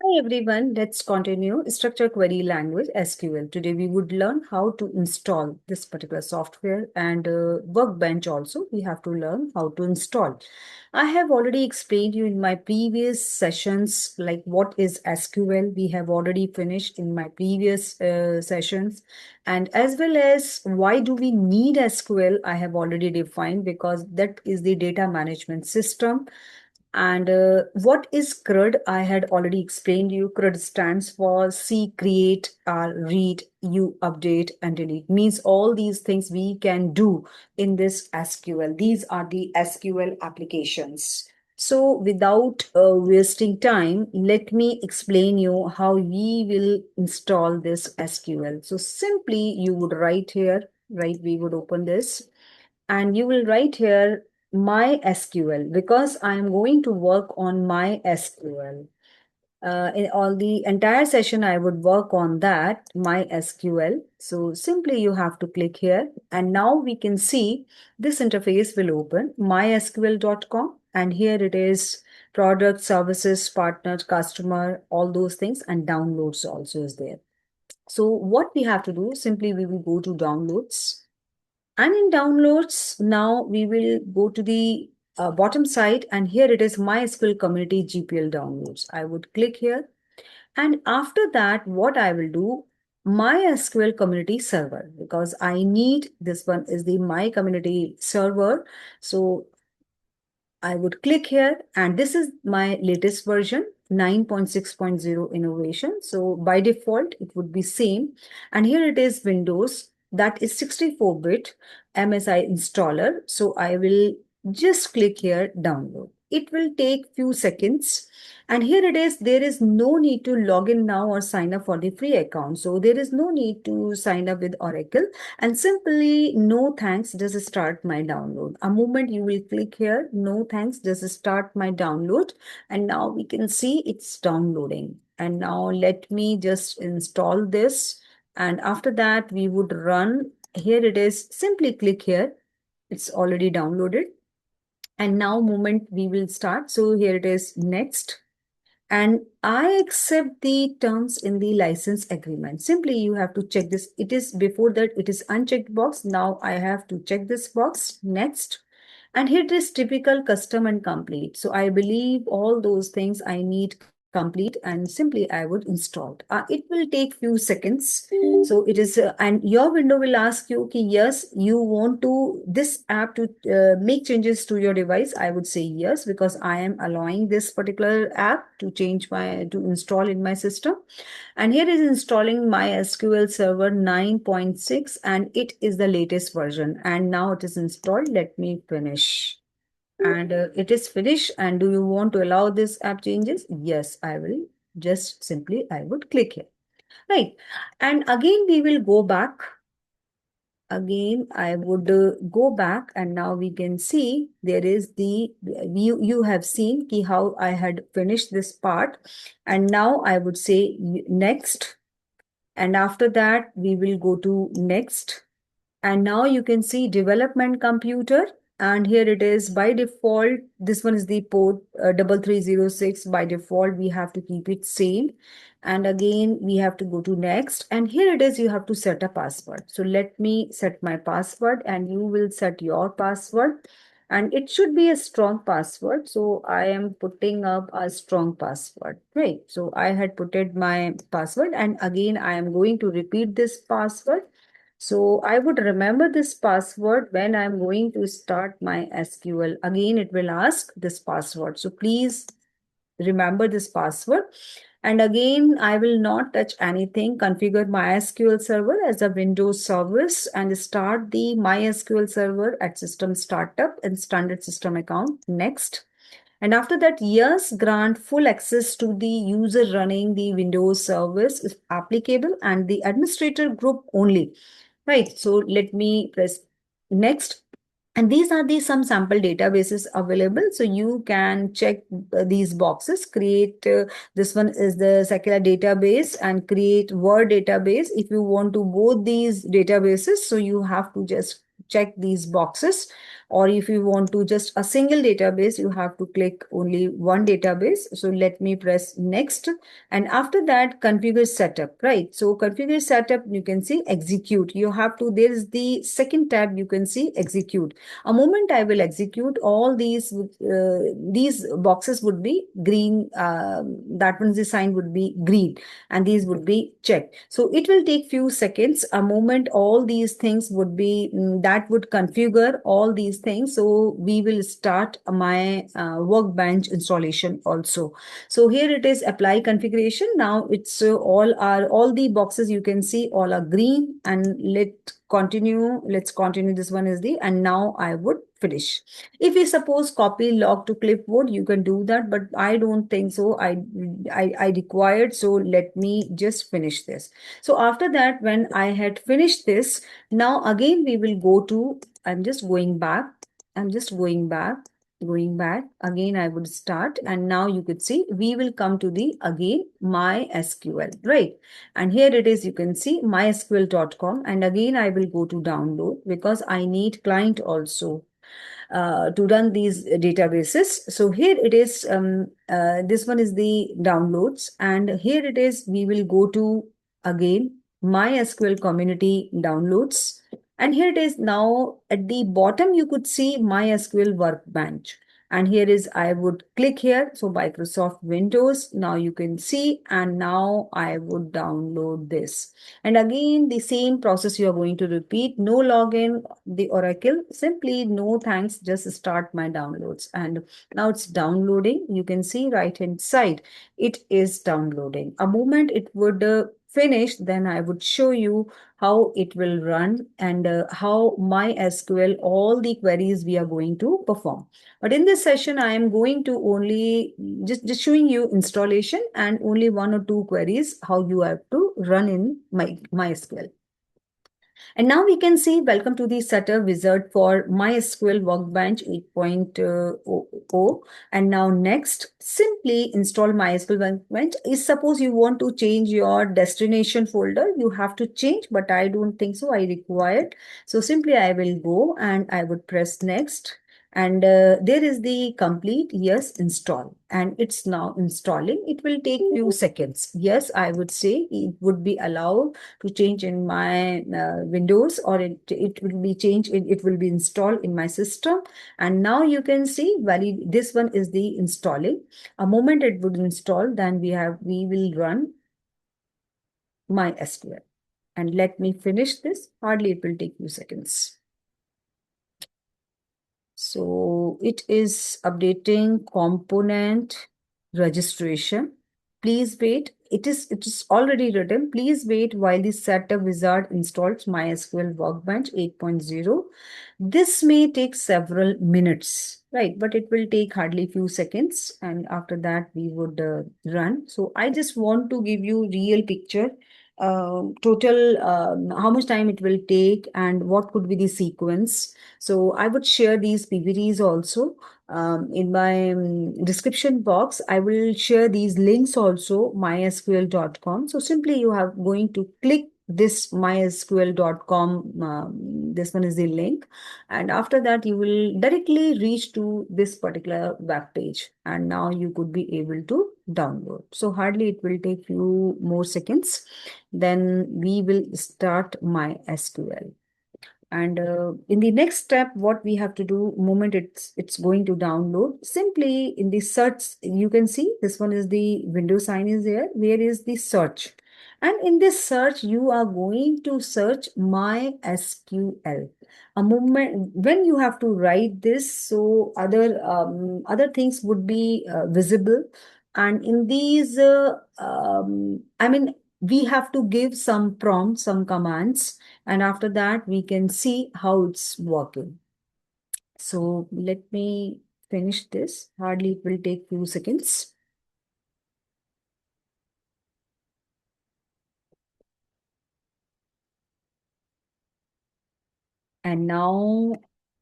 Hi everyone, let's continue structure query language SQL. Today we would learn how to install this particular software and Workbench also we have to learn how to install. I have already explained you in my previous sessions like what is SQL. We have already finished in my previous sessions, and as well as why do we need SQL I have already defined because that is the data management system. And what is CRUD? I had already explained you. CRUD stands for see, create, read, you update and delete. Means all these things we can do in this SQL. These are the SQL applications. So without wasting time, let me explain you how we will install this SQL. So simply you would write here, right? We would open this and you will write here my SQL because I am going to work on my SQL. In all the entire session, I would work on that, my SQL. So simply you have to click here and now we can see this interface will open mysql.com and here it is product, services, partner, customer, all those things and downloads also is there. So what we have to do, simply we will go to downloads. And in downloads, now we will go to the bottom side and here it is MySQL Community GPL downloads. I would click here. And after that, what I will do, MySQL Community Server, because I need, this one is the My Community Server. So I would click here and this is my latest version 9.6.0 innovation. So by default, it would be same. And here it is Windows that is 64-bit MSI installer. So I will just click here download. It will take few seconds. And here it is, there is no need to log in now or sign up for the free account. So there is no need to sign up with Oracle and simply no thanks, just start my download. A moment you will click here, no thanks, just start my download. And now we can see it's downloading. And now let me just install this. And after that, we would run, here it is, simply click here. It's already downloaded. And now moment we will start. So here it is next. And I accept the terms in the license agreement. Simply you have to check this. It is before that it is unchecked box. Now I have to check this box next. And here it is typical, custom and complete. So I believe all those things I need complete and simply I would install. It will take few seconds. So it is, and your window will ask you, okay, yes, you want to this app to make changes to your device. I would say yes, because I am allowing this particular app to to install in my system. And here is installing my SQL Server 9.6 and it is the latest version. And now it is installed. Let me finish. And it is finished. And do you want to allow this app changes? Yes, I will. Just simply, I would click here. Right. And again, we will go back. Again, I would go back and now we can see there is the, you have seen how I had finished this part. And now I would say next. And after that, we will go to next. And now you can see development computer. And here it is by default. This one is the port 3306. By default, we have to keep it same. And again, we have to go to next. And here it is, you have to set a password. So let me set my password and you will set your password. And it should be a strong password. So I am putting up a strong password, right? So I had put it my password and again, I am going to repeat this password. So I would remember this password when I'm going to start my SQL. Again, it will ask this password. So please remember this password. And again, I will not touch anything. Configure MySQL Server as a Windows service and start the MySQL Server at system startup and standard system account. Next. And after that, yes, grant full access to the user running the Windows service if applicable and the administrator group only. Right. So let me press next. And these are the some sample databases available. So you can check these boxes, create, this one is the secular database and create Word database. If you want to both these databases, so you have to just check these boxes. Or if you want to just a single database, you have to click only one database. So let me press next. And after that, configure setup, right? So configure setup, you can see execute. You have to, there is the second tab, you can see execute. A moment I will execute, all these boxes would be green. That means the sign would be green and these would be checked. So it will take few seconds. A moment all these things would be, that would configure all these things. So we will start my Workbench installation also. So here it is apply configuration. Now it's all the boxes you can see all are green, and let's continue. This one is the, and now I would finish. If we suppose copy log to clipboard, you can do that, but I don't think so. I required, so let me just finish this. So after that, when I had finished this, now again we will go to, I'm just going back. I'm just going back again. I would start, and now you could see we will come to the again MySQL, right? And here it is, you can see mysql.com, and again I will go to download because I need client also to run these databases. So here it is, this one is the downloads, and here it is, we will go to again MySQL community downloads. And here it is, now at the bottom you could see MySQL Workbench. And here is, I would click here. So Microsoft Windows, now you can see, and now I would download this. And again, the same process you are going to repeat. No login, the Oracle, simply no thanks, just start my downloads. And now it's downloading. You can see right hand side, it is downloading. A moment it would finish, then I would show you how it will run and how MySQL, all the queries we are going to perform. But in this session, I am going to only just showing you installation and only one or two queries, how you have to run in MySQL. And now we can see, welcome to the setup wizard for MySQL Workbench 8.0. And now next, simply install MySQL Workbench. Is suppose you want to change your destination folder, you have to change, but I don't think so. I require it. So simply I will go and I would press next. And there is the complete, yes, install, and it's now installing. It will take few seconds. Yes, I would say it would be allowed to change in my Windows, or it will be changed, it will be installed in my system. And now you can see valid, this one is the installing. A moment it would install, then we will run MySQL. And let me finish this. Hardly it will take few seconds. So it is updating component registration. Please wait. It is already written. Please wait while the setup wizard installs MySQL Workbench 8.0. This may take several minutes, right? But it will take hardly few seconds. And after that, we would run. So I just want to give you real picture, total how much time it will take and what could be the sequence. So I would share these PPTs also in my description box. I will share these links also, mysql.com. So simply you have going to click this mysql.com. This one is the link. And after that, you will directly reach to this particular web page. And now you could be able to download. So hardly it will take few more seconds. Then we will start MySQL. And in the next step, what we have to do, moment it's going to download, simply in the search, you can see this one is the Windows sign is there. Where is the search? And in this search, you are going to search MySQL. A moment when you have to write this, so other things would be visible. And in these, I mean, we have to give some prompts, some commands, and after that we can see how it's working. So let me finish this. Hardly it will take few seconds. And now,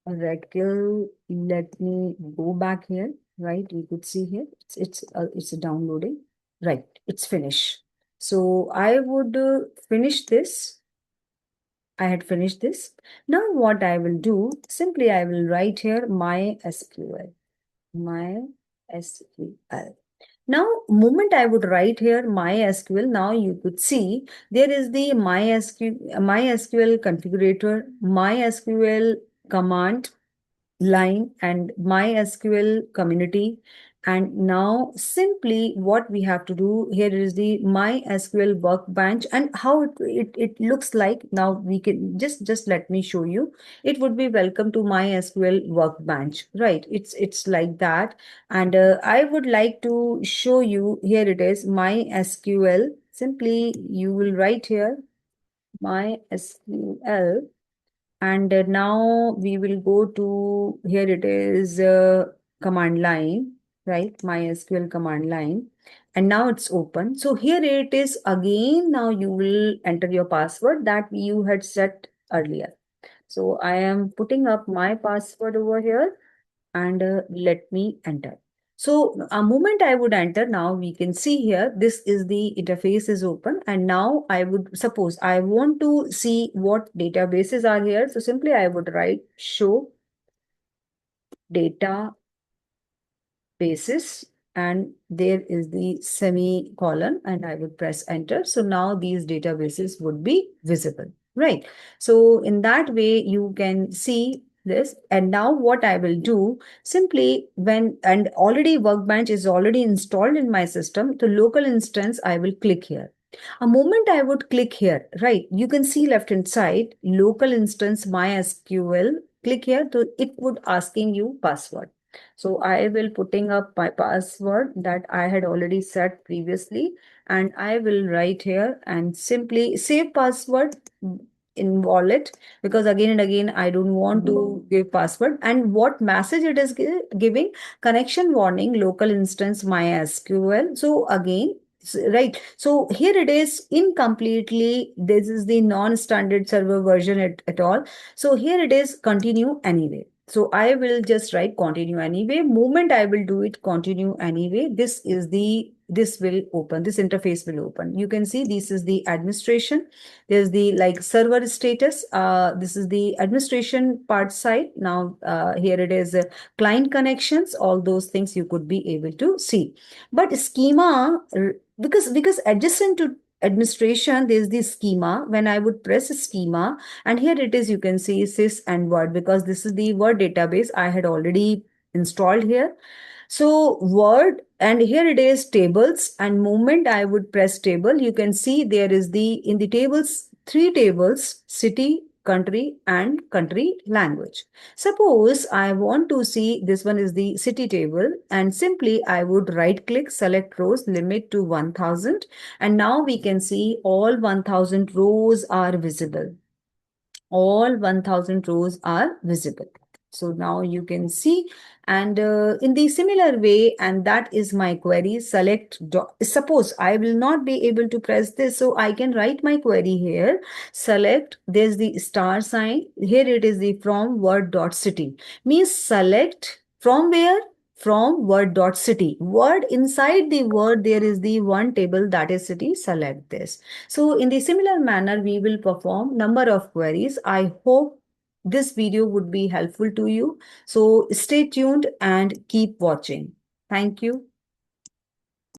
Raquel, let me go back here, right? You could see here, it's downloading, right? It's finished. So I would finish this. I had finished this. Now what I will do, simply I will write here my SQL. My SQL. Now, moment I would write here MySQL, now you could see there is the MySQL configurator, MySQL command line and MySQL community. And now simply what we have to do here is the MySQL workbench and how it looks like. Now we can just let me show you. It would be welcome to MySQL workbench, right? It's like that. And I would like to show you here it is MySQL. Simply you will write here MySQL and now we will go to here it is command line, right? MySQL command line. And now it's open. So here it is again. Now you will enter your password that you had set earlier. So I am putting up my password over here and let me enter. So a moment I would enter, now we can see here, this is the interface is open. And now I would suppose I want to see what databases are here. So simply I would write show data basis and there is the semicolon and I would press enter. So now these databases would be visible, right? So in that way you can see this. And now what I will do simply when and already Workbench is already installed in my system, the local instance I will click here. A moment I would click here, right? You can see left hand side local instance MySQL. Click here, so it would asking you password. So I will putting up my password that I had already set previously and I will write here and simply save password in wallet because again and again I don't want to give password. And what message it is giving? Connection warning, local instance MySQL. So again, right. So here it is incompletely. This is the non-standard server version at all. So here it is continue anyway. So I will just write continue anyway. Moment I will do it continue anyway. This will open. This interface will open. You can see this is the administration. There's the like server status. This is the administration part side. Now here it is client connections. All those things you could be able to see. But schema because adjacent to administration there's the schema. When I would press schema and here it is, you can see sys and word because this is the word database I had already installed here. So word and here it is tables and moment I would press table, you can see there is the in the tables, three tables, city, country and country language. Suppose I want to see this one is the city table and simply I would right click, select rows, limit to 1000 and now we can see all 1000 rows are visible. All 1000 rows are visible. So now you can see and in the similar way and that is my query select suppose I will not be able to press this so I can write my query here select there's the star sign here it is the from word dot city means select from where from word dot city word inside the word there is the one table that is city select this. So in the similar manner, we will perform number of queries. I hope this video would be helpful to you. So stay tuned and keep watching. Thank you.